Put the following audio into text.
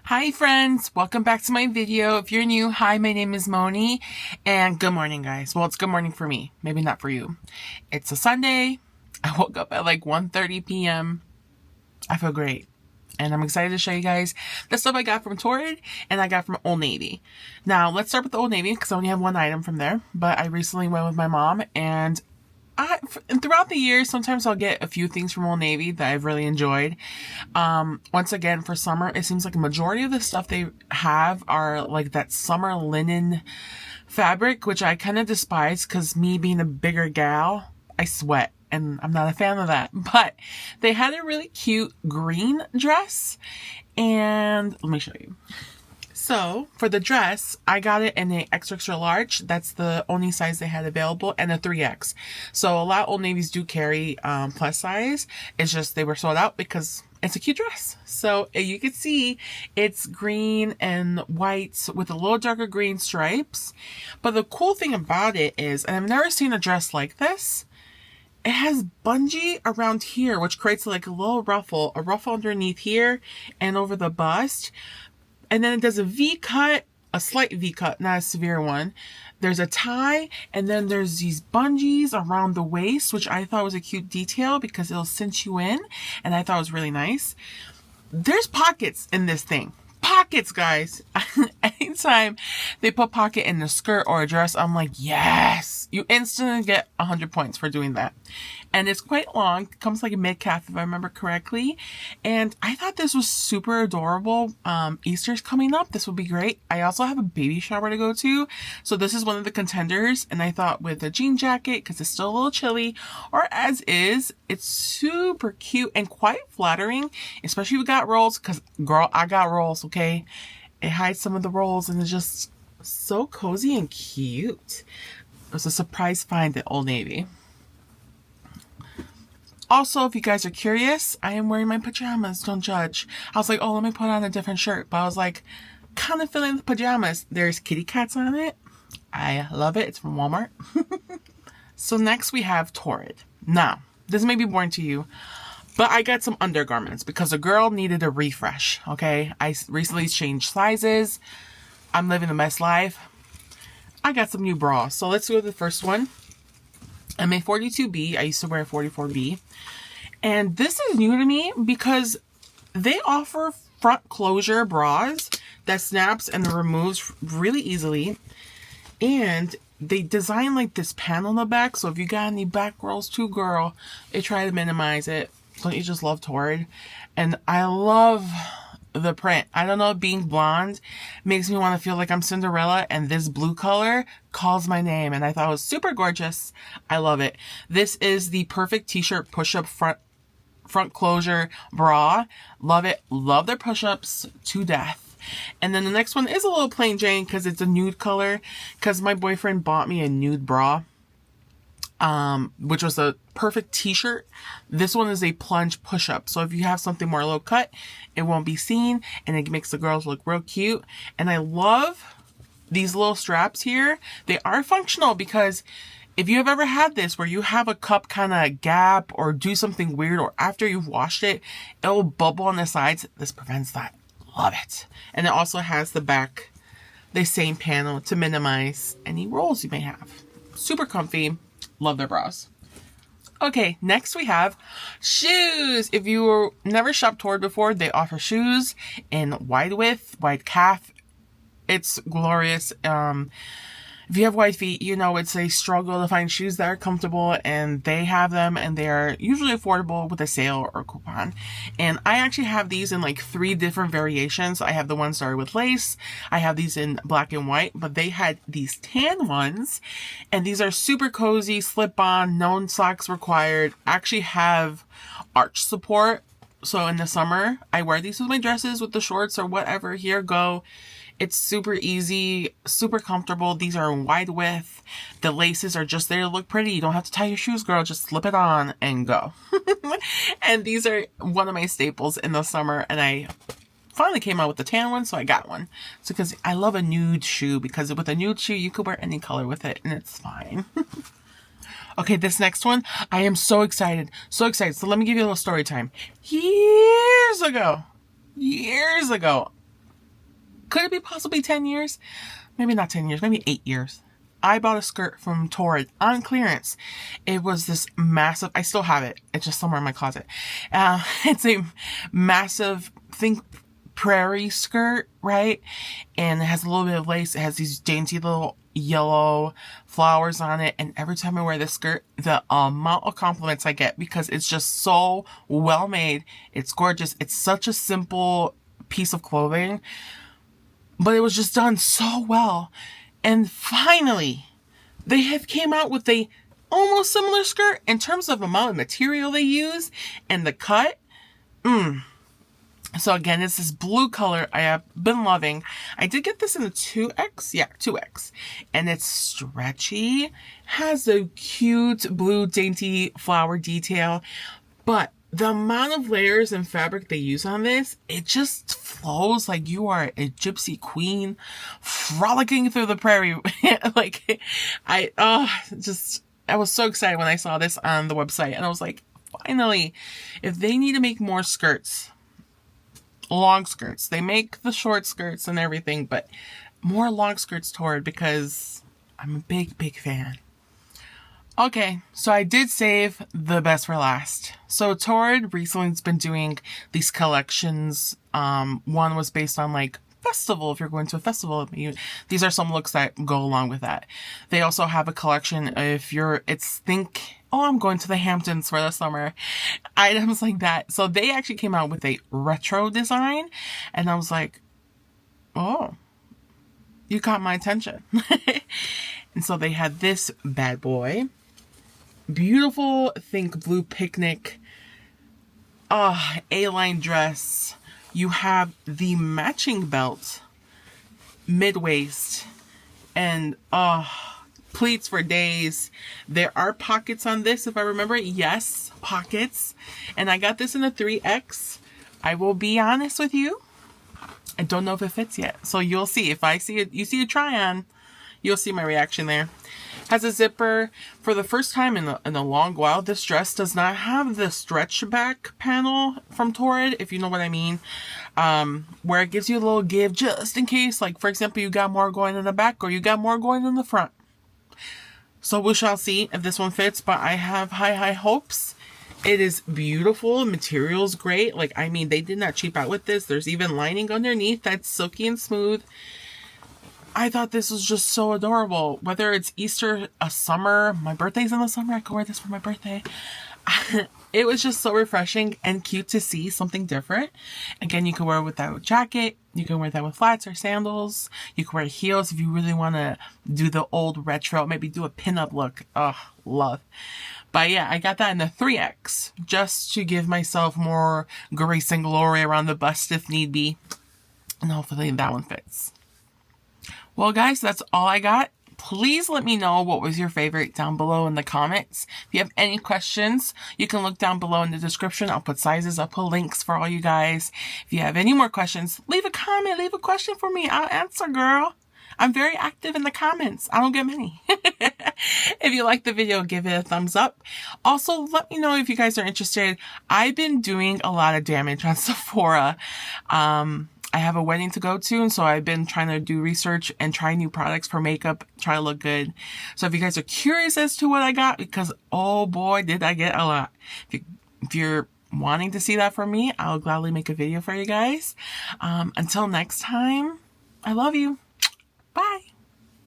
Hi friends, welcome back to my video. If you're new, hi, my name is Moni, and good morning guys. Well, it's good morning for me, maybe not for you. It's a Sunday. I woke up at like 1:30 p.m. I feel great. And I'm excited to show you guys the stuff I got from Torrid and I got from Old Navy. Now, let's start with the Old Navy because I only have one item from there, but I recently went with my mom and throughout the years, sometimes I'll get a few things from Old Navy that I've really enjoyed. Once again, for summer, it seems like a majority of the stuff they have are like that summer linen fabric, which I kind of despise because me being a bigger gal, I sweat and I'm not a fan of that. But they had a really cute green dress and let me show you. So, for the dress, I got it in a extra large. That's the only size they had available, and a 3X. So, a lot of Old Navies do carry plus size. It's just they were sold out because it's a cute dress. So, you can see it's green and white with a little darker green stripes. But the cool thing about it is, and I've never seen a dress like this, it has bungee around here, which creates like a little ruffle, a ruffle underneath here and over the bust. And then it does a V cut, a slight V cut, not a severe one. There's a tie, and then there's these bungees around the waist, which I thought was a cute detail because it'll cinch you in, and I thought it was really nice. There's pockets in this thing. Pockets, guys. Anytime they put pocket in the skirt or a dress, I'm like, yes! You instantly get 100 points for doing that. And it's quite long. It comes like a mid-calf, if I remember correctly. And I thought this was super adorable. Easter's coming up. This would be great. I also have a baby shower to go to. So this is one of the contenders. And I thought with a jean jacket, because it's still a little chilly, or as is, it's super cute and quite flattering. Especially if you got rolls, because girl, I got rolls, okay? It hides some of the rolls and it's just so cozy and cute. It was a surprise find at Old Navy. Also, if you guys are curious, I am wearing my pajamas. Don't judge. I was like, oh, let me put on a different shirt. But I was like, kind of feeling the pajamas. There's kitty cats on it. I love it. It's from Walmart. So next we have Torrid. Now, this may be boring to you, but I got some undergarments because a girl needed a refresh, okay? I recently changed sizes. I'm living the best life. I got some new bras. So let's go with the first one. I'm a 42B. I used to wear a 44B. And this is new to me because they offer front closure bras that snaps and removes really easily. And they design like this panel in the back. So if you got any back rolls too, girl, they try to minimize it. Don't you just love Torrid? And I love the print. I don't know, being blonde makes me want to feel like I'm Cinderella, and this blue color calls my name, and I thought it was super gorgeous. I love it. This is the perfect t-shirt push-up front closure bra. Love it. Love their push-ups to death. And then the next one is a little plain Jane because it's a nude color, because my boyfriend bought me a nude bra, which was a perfect t-shirt. This one is a plunge push-up. So if you have something more low cut, it won't be seen and it makes the girls look real cute. And I love these little straps here. They are functional because if you have ever had this where you have a cup kind of gap or do something weird, or after you've washed it, it will bubble on the sides. This prevents that. Love it. And it also has the back, the same panel to minimize any rolls you may have. Super comfy. Love their bras. Okay, next we have shoes. If you never shopped Torrid before, they offer shoes in wide width, wide calf. It's glorious. If you have wide feet, you know it's a struggle to find shoes that are comfortable, and they have them, and they are usually affordable with a sale or coupon. And I actually have these in like 3 different variations. I have the ones that are with lace. I have these in black and white, but they had these tan ones, and these are super cozy, slip-on, no socks required. Actually have arch support. So in the summer, I wear these with my dresses, with the shorts or whatever. Here go. It's super easy, super comfortable. These are in wide width. The laces are just there to look pretty. You don't have to tie your shoes, girl. Just slip it on and go. And these are one of my staples in the summer. And I finally came out with the tan one, so I got one. So because I love a nude shoe, because with a nude shoe, you could wear any color with it and it's fine. Okay, this next one, I am so excited. So excited. So let me give you a little story time. Years ago, could it be possibly 10 years? Maybe not 10 years, maybe 8 years. I bought a skirt from Torrid on clearance. It was this massive, I still have it. It's just somewhere in my closet. It's a massive, think prairie skirt, right? And it has a little bit of lace. It has these dainty little yellow flowers on it. And every time I wear this skirt, the amount of compliments I get, because it's just so well made. It's gorgeous. It's such a simple piece of clothing, but it was just done so well. And finally, they have came out with a almost similar skirt in terms of amount of material they use and the cut. So again, it's this blue color I have been loving. I did get this in a 2X. Yeah, 2X. And it's stretchy. Has a cute blue dainty flower detail. But the amount of layers and fabric they use on this, it just flows like you are a gypsy queen frolicking through the prairie. Like, I was so excited when I saw this on the website. And I was like, finally, if they need to make more skirts, long skirts. They make the short skirts and everything, but more long skirts, Torrid, because I'm a big, big fan. Okay, so I did save the best for last. So Torrid recently has been doing these collections. One was based on like festival. If you're going to a festival, these are some looks that go along with that. They also have a collection if I'm going to the Hamptons for the summer. Items like that. So they actually came out with a retro design. And I was like, oh, you caught my attention. And so they had this bad boy. Beautiful, think blue picnic. A-line dress. You have the matching belt. Mid-waist. And, pleats for days. There are pockets on this, if I remember. Yes, pockets. And I got this in a 3X. I will be honest with you, I don't know if it fits yet. So you'll see. If I see it, you see a try on, you'll see my reaction there. Has a zipper. For the first time in a long while, this dress does not have the stretch back panel from Torrid, if you know what I mean. Where it gives you a little give just in case, like for example, you got more going in the back or you got more going in the front. So we shall see if this one fits, but I have high hopes. It is beautiful. Material's great. Like, I mean, they did not cheap out with this. There's even lining underneath that's silky and smooth. I thought this was just so adorable. Whether it's Easter, a summer, my birthday's in the summer, I could wear this for my birthday. It was just so refreshing and cute to see something different. Again, you can wear it with that jacket. You can wear that with flats or sandals. You can wear heels if you really want to do the old retro, maybe do a pinup look. Oh, love. But yeah, I got that in the 3X just to give myself more grace and glory around the bust if need be. And hopefully that one fits. Well, guys, that's all I got. Please let me know what was your favorite down below in the comments. If you have any questions, you can look down below in the description. I'll put sizes, I'll put links for all you guys. If you have any more questions, leave a comment, leave a question for me. I'll answer, girl. I'm very active in the comments. I don't get many. If you like the video, give it a thumbs up. Also, let me know if you guys are interested. I've been doing a lot of damage on Sephora. I have a wedding to go to, and so I've been trying to do research and try new products for makeup, try to look good. So if you guys are curious as to what I got, because oh boy, did I get a lot. If you're wanting to see that from me, I'll gladly make a video for you guys. Until next time, I love you. Bye.